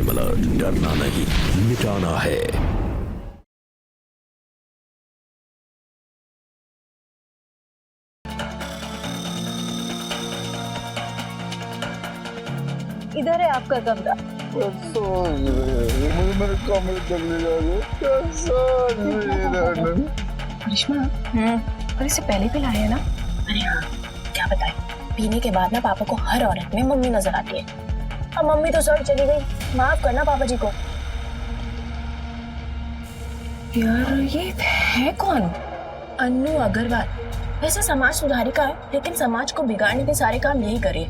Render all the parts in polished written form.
Crime alert, डरना नहीं मिटाना है। इधर है आपका कमरा। मुझे मेरे कमरे तक ले जाओ। करिश्मा, और इससे पहले भी लाए है ना? अरे हाँ, क्या बताए, पीने के बाद ना पापा को हर औरत में मम्मी नजर आती है। अब मम्मी तो सड़ चली गई, माफ करना पापा जी को। यार ये है कौन? अन्नू अग्रवाल। वैसे समाज सुधारिका है, लेकिन समाज को बिगाड़ने के सारे काम यही करे।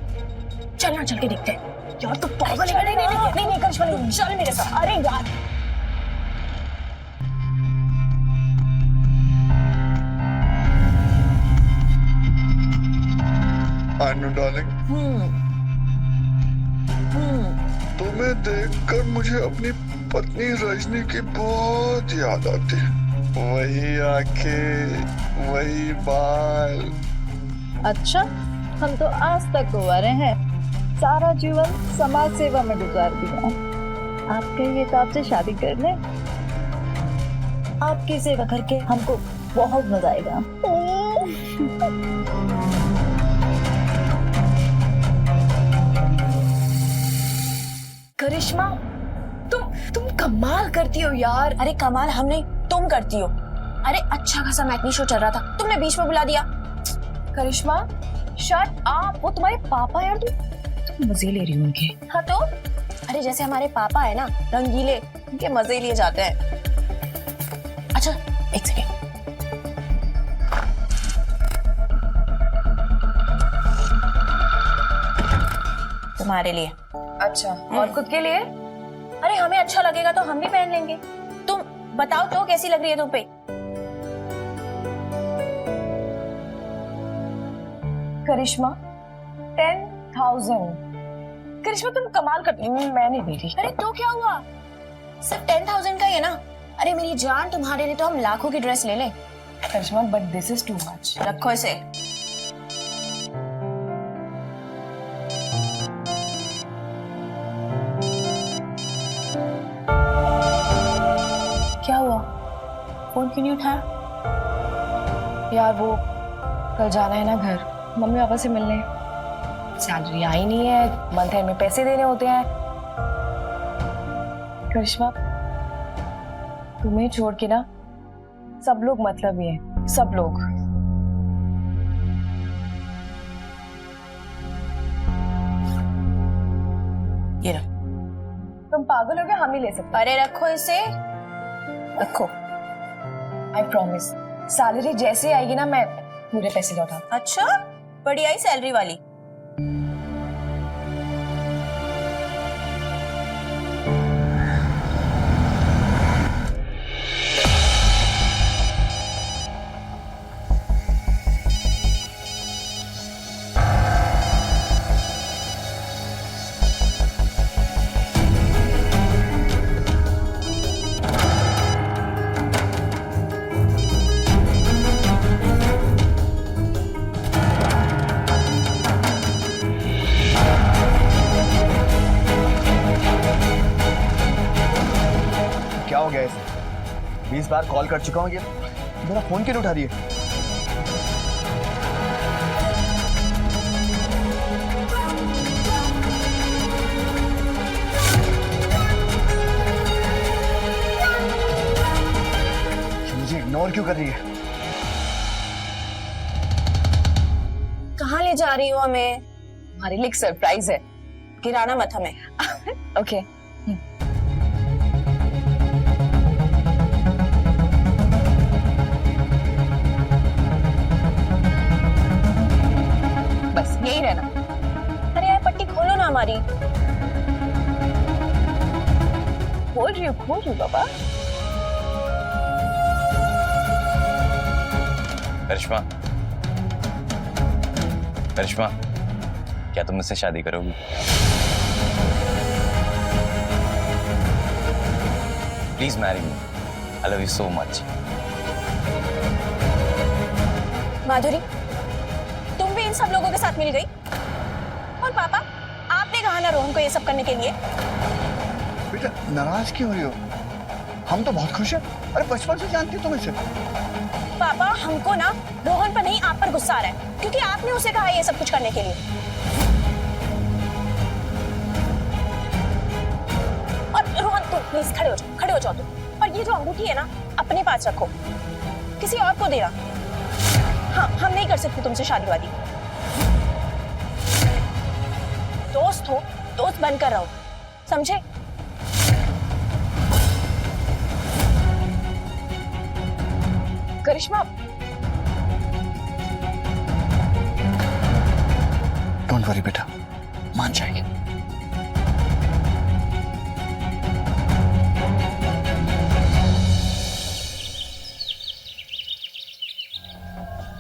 चलना, चल के देखते हैं। यार तो पागल है। नहीं करिश्मा, नहीं, चल मेरे साथ। अरे यार अन्नू डार्लिंग, तुम्हें देखकर मुझे अपनी पत्नी रजनी की बहुत याद आती है। वही आंखें, वही बाल। अच्छा, हम तो आज तक कुंवारे हैं, सारा जीवन समाज सेवा में गुजार दिया। आपके ये तो आपसे शादी कर ले, आपकी सेवा करके हमको बहुत मजा आएगा। करिश्मा, तुम कमाल करती हो यार। अरे कमाल हम नहीं, तुम करती हो। अरे अच्छा खासा मैटनी शो चल रहा था, तुमने बीच में बुला दिया। करिश्मा शट अप, वो तुम्हारे पापा यार, तुम मजे ले रही हो उनके। हाँ तो अरे जैसे हमारे पापा है ना रंगीले, उनके मजे लिए जाते हैं। अच्छा एक सेकेंड, तुम्हारे लिए। अच्छा, और खुद के लिए? अरे हमें अच्छा लगेगा तो हम भी पहन लेंगे। तुम बताओ तो कैसी लग रही है तुम पे? करिश्मा 10,000। करिश्मा तुम कमाल करती हो। मैं नहीं दे रही। अरे तो क्या हुआ, सिर्फ 10,000 का ही है ना। अरे मेरी जान, तुम्हारे लिए तो हम लाखों की ड्रेस ले लें। Karishma but this is too much. रखो इसे। क्या हुआ, फोन क्यों नहीं उठाया? यार वो कल जाना है ना घर, मम्मी पापा से मिलने। सैलरी आई नहीं है, मंथ एंड में पैसे देने होते हैं। करिश्मा तुम्हें छोड़ के ना सब लोग मतलब ही है, सब लोग। ये रख। तुम पागल हो गए, हम ही ले सकते। अरे रखो इसे, रखो। आई प्रॉमिस, सैलरी जैसे आएगी ना मैं पूरे पैसे लौटा। अच्छा, बड़ी आई सैलरी वाली। क्या हो गया इसे? 20 बार कॉल कर चुका हूँ, ये मेरा फोन क्यों नहीं उठा रही है? मुझे इग्नोर क्यों कर रही है? कहाँ ले जा रही हो हमें? हमारे लिए एक सरप्राइज है, गिराना मत हमें। ओके। बस यही रहना। अरे यार पट्टी खोलो ना हमारी। खोल रही हूँ बाबा। करिश्मा, करिश्मा, क्या तुम मुझसे शादी करोगी? Please marry me, I love you so much. Madhuri, तुम भी इन सब लोगों के साथ मिल गई? और पापा, आपने कहा ना रोहन को ये सब करने के लिए? बेटा नाराज क्यों हो रही हो? हम तो बहुत खुश हैं। अरे बचपन से जानती तुम इसे। पापा हमको ना रोहन पर नहीं आप पर गुस्सा आ रहा है क्योंकि आपने उसे कहा ये सब कुछ करने के लिए। और रोहन तुम प्लीज खड़े हो जाओ तुम। और ये जो अंगूठी है ना अपने पास रखो, किसी और को देना। हाँ हम नहीं कर सकते तुमसे शादी वादी। दोस्त हो दोस्त बनकर रहो, समझे? करिश्मा डोंट वरी बेटा, मान जाएगी।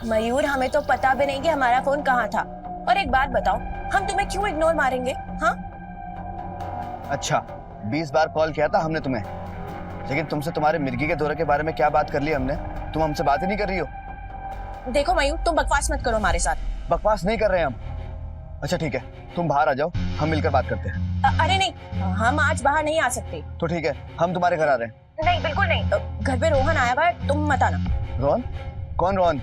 मयूर हमें तो पता भी नहीं कि हमारा फोन कहाँ था। और एक बात बताओ, हम तुम्हें क्यों इग्नोर मारेंगे? हाँ अच्छा 20 बार कॉल किया था हमने तुम्हें, लेकिन तुमसे तुम्हारे मिर्गी के दौरे के बारे में क्या बात कर ली हमने? तुम हमसे बात ही नहीं कर रही हो। देखो मयूर तुम बकवास मत करो हमारे साथ। बकवास नहीं कर रहे हम। अच्छा ठीक है, तुम बाहर आ जाओ, हम मिलकर बात करते हैं। अरे नहीं, हम आज बाहर नहीं आ सकते। तो ठीक है, हम तुम्हारे घर आ रहे हैं। नहीं बिल्कुल नहीं, घर पे रोहन आया हुआ है, तुम मत आना। रोहन? कौन रोहन?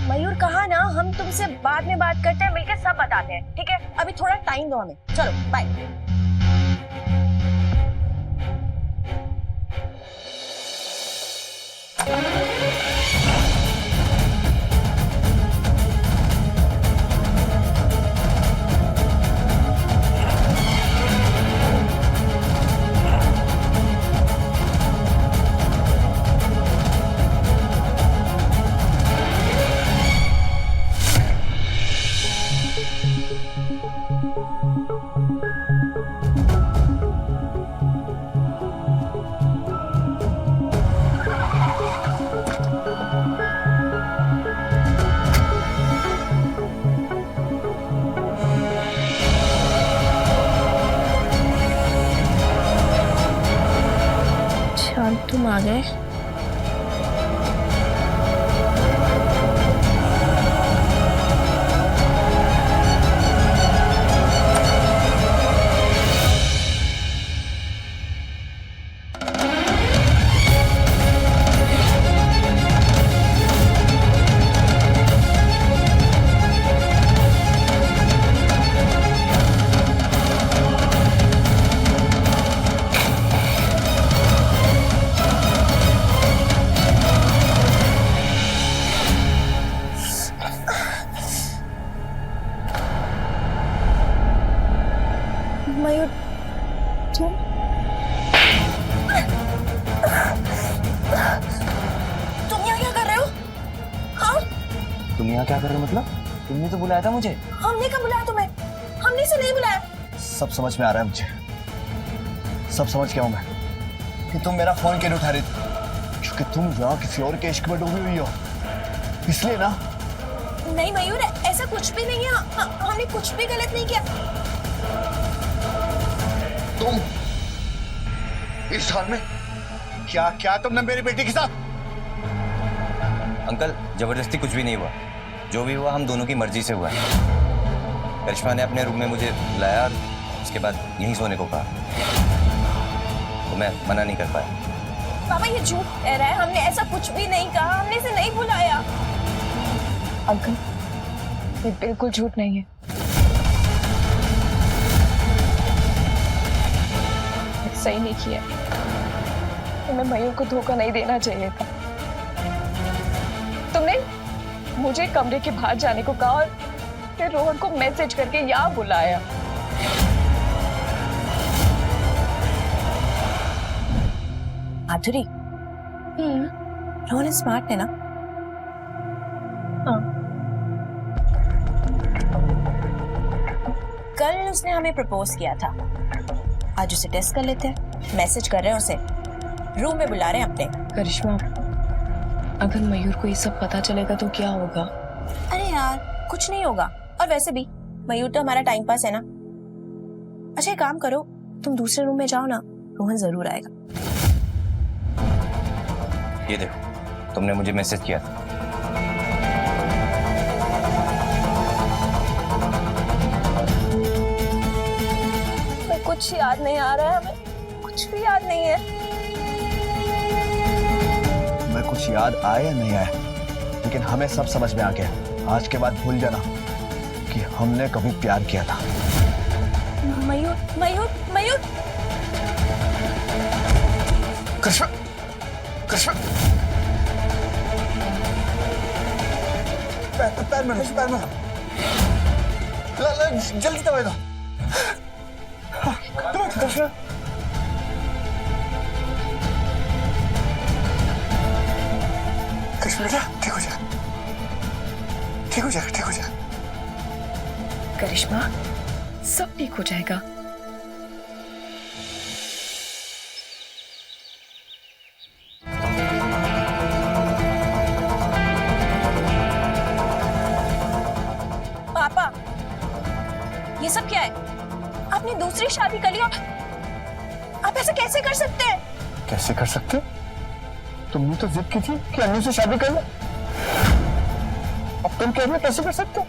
मयूर कहा ना हम तुमसे बाद में बात करते हैं, मिलकर सब बताते हैं, ठीक है? अभी थोड़ा टाइम दो हमें। चलो बाय। तुम आ गए। मयूर तुम यहाँ क्या कर रहे हो? हाँ तुम यहाँ क्या कर रहे हो? मतलब तुमने तो बुलाया था मुझे। हमने कब बुलाया तुम्हें? हमने से नहीं बुलाया। सब समझ में आ रहा है मुझे, सब समझ गया हूँ मैं कि तुम मेरा फोन क्यों नहीं उठा रही थी। क्योंकि तुम यहाँ किसी और के इश्क में डूबी हुई हो, इसलिए ना। नहीं मयूर ऐसा कुछ भी नहीं है, हमने कुछ भी गलत नहीं किया। तुम इस हाल में क्या क्या तुमने मेरी बेटी के साथ? अंकल जबरदस्ती कुछ भी नहीं हुआ, जो भी हुआ हम दोनों की मर्जी से हुआ है। करिश्मा ने अपने रूम में मुझे बुलाया और उसके बाद यहीं सोने को कहा, तो मैं मना नहीं कर पाया। पापा ये झूठ कह रहा है, हमने ऐसा कुछ भी नहीं कहा, हमने इसे नहीं बुलाया। अंकल ये बिल्कुल झूठ नहीं है। सही नहीं किया, तुम्हें मयूर को धोखा नहीं देना चाहिए था। तुमने मुझे कमरे के बाहर जाने को कहा और फिर रोहन को मैसेज करके यहाँ बुलाया। माधुरी रोहन स्मार्ट है ना? हाँ। कल उसने हमें प्रपोज किया था, आज उसे टेस्ट कर लेते हैं। मैसेज कर रहे हैं उसे, रूम में बुला रहे हैं अपने। करिश्मा अगर मयूर को ये सब पता चलेगा तो क्या होगा? अरे यार कुछ नहीं होगा, और वैसे भी मयूर तो हमारा टाइम पास है ना। अच्छा एक काम करो, तुम दूसरे रूम में जाओ ना, रोहन जरूर आएगा। ये देखो तुमने मुझे मैसेज किया था। कुछ याद नहीं आ रहा है, हमें कुछ भी याद नहीं है। मैं कुछ याद आए या नहीं आए, लेकिन हमें सब समझ में आ गया। आज के बाद भूल जाना कि हमने कभी प्यार किया था। मयूर मयूर मयूर कृष्ण कृष्ण, पैर में जल्दी दवाई दो। कृष्ण कृष्ण बेटा, ठीक हो जाएगा, ठीक हो जाएगा, ठीक हो जाएगा। करिश्मा, सब ठीक हो जाएगा। पापा, ये सब क्या है? आपने दूसरी शादी कर ली और आप ऐसा कैसे कर सकते हैं? कैसे कर सकते? तुमने तो जिद की थी कि अन्नू से शादी कर लो, अब तुम कह रहे हो कैसे कर सकते?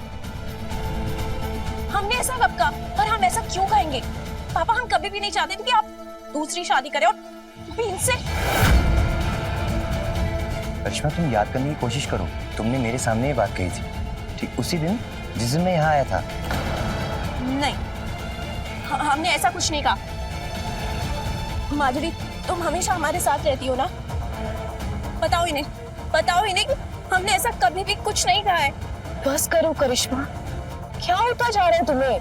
हमने ऐसा कब कहा? और हम ऐसा क्यों कहेंगे? पापा, हम कभी भी नहीं चाहते थे कि आप दूसरी शादी करें, और भी इनसे। करिश्मा, तुम याद करने की कोशिश करो, तुमने मेरे सामने ये बात कही थी, ठीक उसी दिन जिस दिन मैं यहाँ आया था। नहीं, हमने ऐसा कुछ नहीं कहा। माधुरी, तुम हमेशा हमारे साथ रहती हो ना? बताओ इन्हें कि हमने ऐसा कभी भी कुछ नहीं कहा है। बस करो करिश्मा, क्या होता जा रहा है तुम्हें?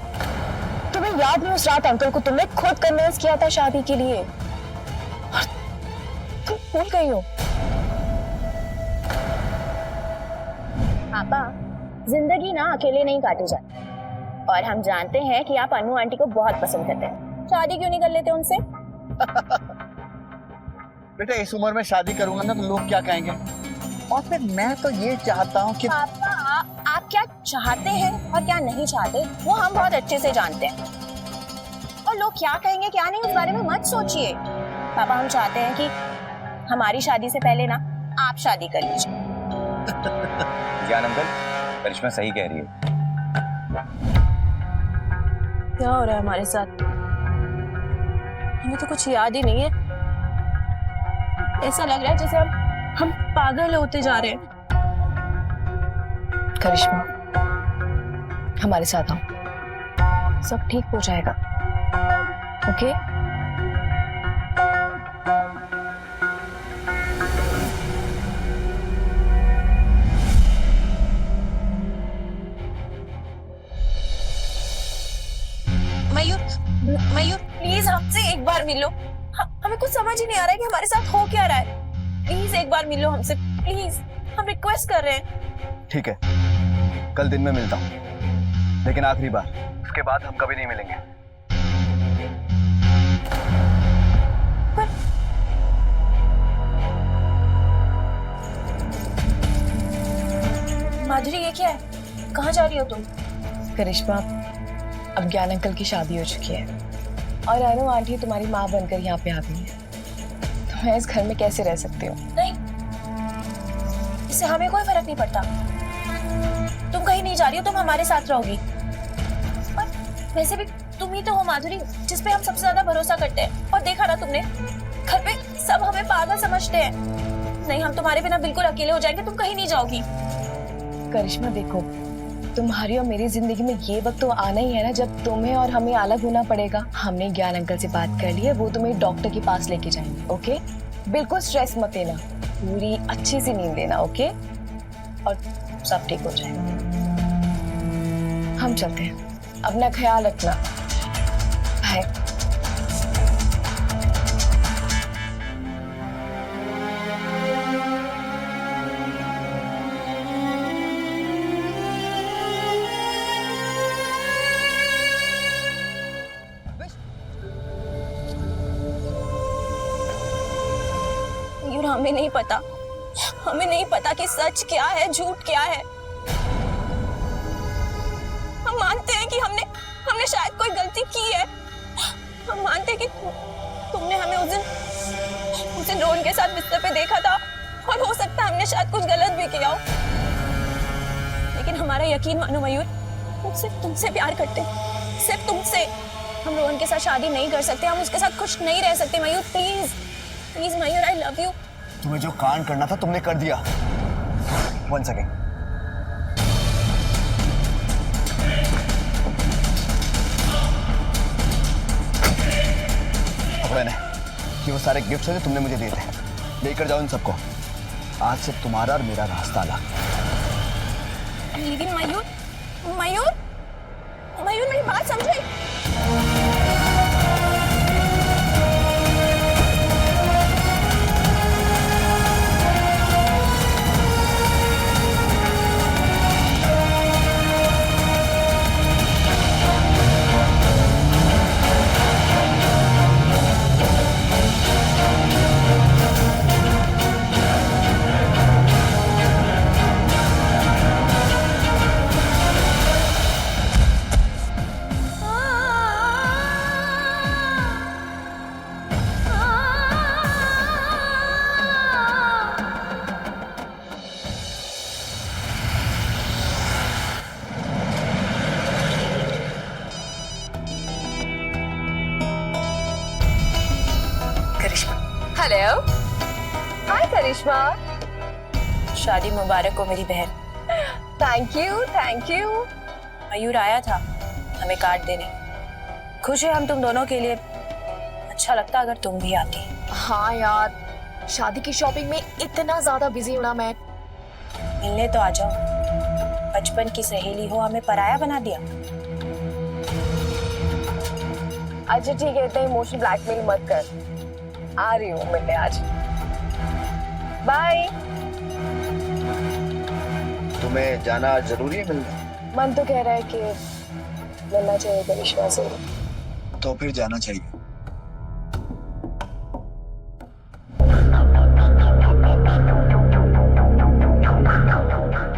तुम्हें याद नहीं उस रात अंकल को तुमने खुद कन्विंस किया था शादी के लिए, और तुम भूल गई हो। पापा, जिंदगी ना अकेले नहीं काटी जाती, और हम जानते हैं कि आप अनु आंटी को बहुत पसंद करते हैं। शादी क्यों नहीं कर लेते उनसे? बेटा, इस उम्र में शादी करूंगा ना तो लोग क्या कहेंगे, और फिर मैं तो ये चाहता हूँ कि पापा, आप क्या चाहते हैं और क्या नहीं चाहते वो हम बहुत अच्छे से जानते हैं, और लोग क्या कहेंगे क्या नहीं उस बारे में मत सोचिए। पापा, हम चाहते हैं कि हमारी शादी से पहले ना आप शादी कर लीजिए। ज्ञान अंकल, करिश्मा सही कह रही है। क्या हो रहा है हमारे साथ? हमें तो कुछ याद ही नहीं है। ऐसा लग रहा है जैसे हम पागल होते जा रहे हैं। करिश्मा, हमारे साथ आओ, सब ठीक हो जाएगा, ओके? मयूर प्लीज हमसे एक बार मिलो। हमें कुछ समझ ही नहीं आ रहा है कि हमारे साथ हो क्या रहा है। प्लीज एक बार मिलो हमसे, प्लीज, हम रिक्वेस्ट कर रहे हैं। ठीक है, कल दिन में मिलता हूँ, लेकिन आखिरी बार, उसके बाद हम कभी नहीं मिलेंगे। माधुरी, ये क्या है? कहाँ जा रही हो तुम? करिश्मा, अब ज्ञान अंकल की शादी हो चुकी है, और अनु आंटी तुम्हारी माँ बनकर यहाँ पे आ गई है। तुम इस घर में कैसे रह सकते हो? नहीं, इससे हमें कोई फर्क नहीं पड़ता। तुम कहीं नहीं जा रही हो, तुम हमारे साथ रहोगी। और वैसे भी तुम ही तो हो माधुरी जिस पे हम सबसे ज्यादा भरोसा करते हैं, और देखा ना तुमने, घर पे सब हमें पागल समझते हैं। नहीं, हम तुम्हारे बिना बिल्कुल अकेले हो जाएंगे, तुम कहीं नहीं जाओगी। करिश्मा, देखो, तुम्हारी और मेरी जिंदगी में ये वक्त तो आना ही है ना जब तुम्हें और हमें अलग होना पड़ेगा। हमने ज्ञान अंकल से बात कर ली है, वो तुम्हें डॉक्टर के पास लेके जाएंगे, ओके? बिल्कुल स्ट्रेस मत लेना, पूरी अच्छी सी नींद लेना, ओके? और सब ठीक हो जाएगा। हम चलते हैं, अपना ख्याल रखना, बाय। हमें नहीं पता कि सच क्या है, झूठ क्या है। हम मानते हैं कि हमने शायद कोई गलती की है। हम मानते हैं कि तुमने हमें उस दिन रोहन के साथ बिस्तर पे देखा था, और हो सकता है हमने शायद कुछ गलत भी किया हो। लेकिन हमारा यकीन मानो मयूर, हम सिर्फ तुमसे प्यार करते हैं, सिर्फ तुमसे। हम रोहन के साथ शादी नहीं कर सकते, हम उसके साथ खुश नहीं रह सकते। Mayur please please Mayur, I love you. तुम्हें जो कांड करना था तुमने कर दिया। 1 सेकेंड। पकड़ो इन्हें। ये वो सारे गिफ्ट्स हैं जो तुमने मुझे दिए थे, लेकर जाओ इन सबको। आज से तुम्हारा और मेरा रास्ता अलग। लेकिन मयूर मयूर मयूर मेरी बात समझे। Hello, hi Karishma. शादी मुबारक हो मेरी बहन। Thank you thank you. Mayur आया था हमें कार्ड देने। खुश है हम तुम दोनों के लिए। अच्छा लगता अगर तुम भी आती। हाँ यार, शादी की शॉपिंग में इतना ज्यादा बिजी हूँ ना मैं। मिलने तो आ जाओ। बचपन की सहेली हो, हमें पराया बना दिया। अच्छा ठीक है, इतना इमोशनल ब्लैकमेल मत कर। आ रही हूँ मिलने आज। बाय। तुम्हें जाना जरूरी है मिलने? मन तो कह रहा है कि मिलना चाहिए करिश्मा से। तो फिर जाना चाहिए।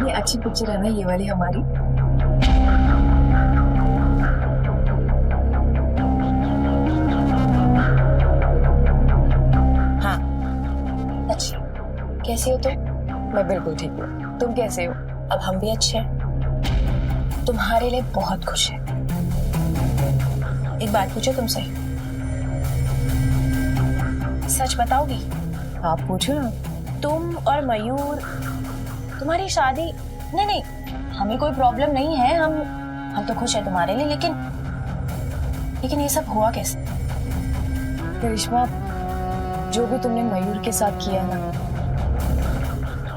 ये अच्छी पिक्चर है ना ये वाली हमारी। हाँ अच्छी। कैसी हो तुम? मैं बिल्कुल ठीक हूँ, तुम कैसे हो? अब हम भी अच्छे हैं। तुम्हारे लिए बहुत खुश है। एक बात पूछो तुमसे, सच बताओगी? आप पूछो ना। तुम और मयूर, तुम्हारी शादी। नहीं नहीं, हमें कोई प्रॉब्लम नहीं है। हम तो खुश है तुम्हारे लिए, लेकिन ये सब हुआ कैसे? करिश्मा, जो भी तुमने मयूर के साथ किया ना,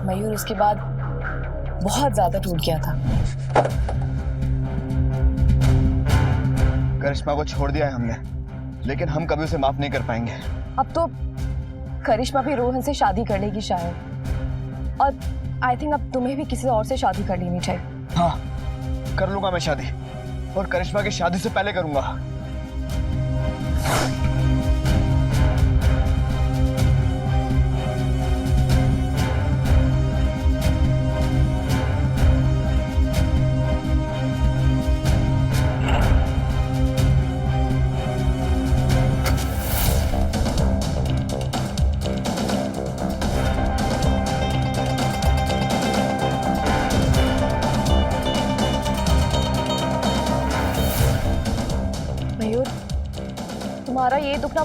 मयूर उसके बाद बहुत ज्यादा टूट गया था। करिश्मा को छोड़ दिया है हमने, लेकिन हम कभी उसे माफ नहीं कर पाएंगे। अब तो करिश्मा भी रोहन से शादी कर लेगी शायद, और आई थिंक अब तुम्हें भी किसी और से शादी कर लेनी चाहिए। हाँ, कर लूंगा मैं शादी, और करिश्मा की शादी से पहले करूंगा। मयूर, तुम्हारा ये दुख ना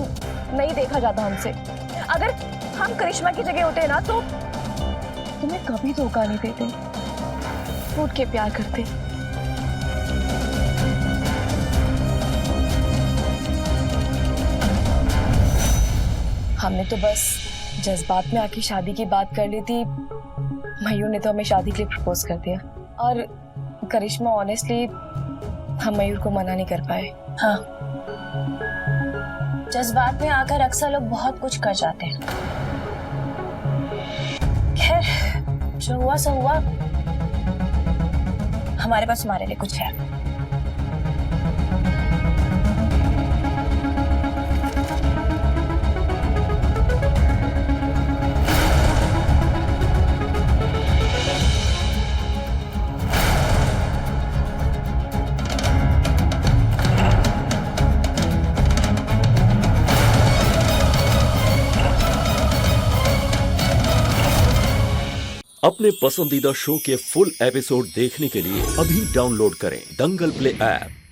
नहीं देखा जाता हमसे। अगर हम करिश्मा की जगह होते ना तो तुम्हें कभी धोखा नहीं देते, टूट के प्यार करते। हमने तो बस जज्बात में आके शादी की बात कर ली थी। मयूर ने तो हमें शादी के लिए प्रपोज कर दिया, और करिश्मा ऑनेस्टली हम मयूर को मना नहीं कर पाए। हाँ, जज्बात में आकर अक्सर लोग बहुत कुछ कर जाते हैं। खैर, जो हुआ सो हुआ। हमारे पास तुम्हारे लिए कुछ है। अपने पसंदीदा शो के फुल एपिसोड देखने के लिए अभी डाउनलोड करें दंगल प्ले ऐप।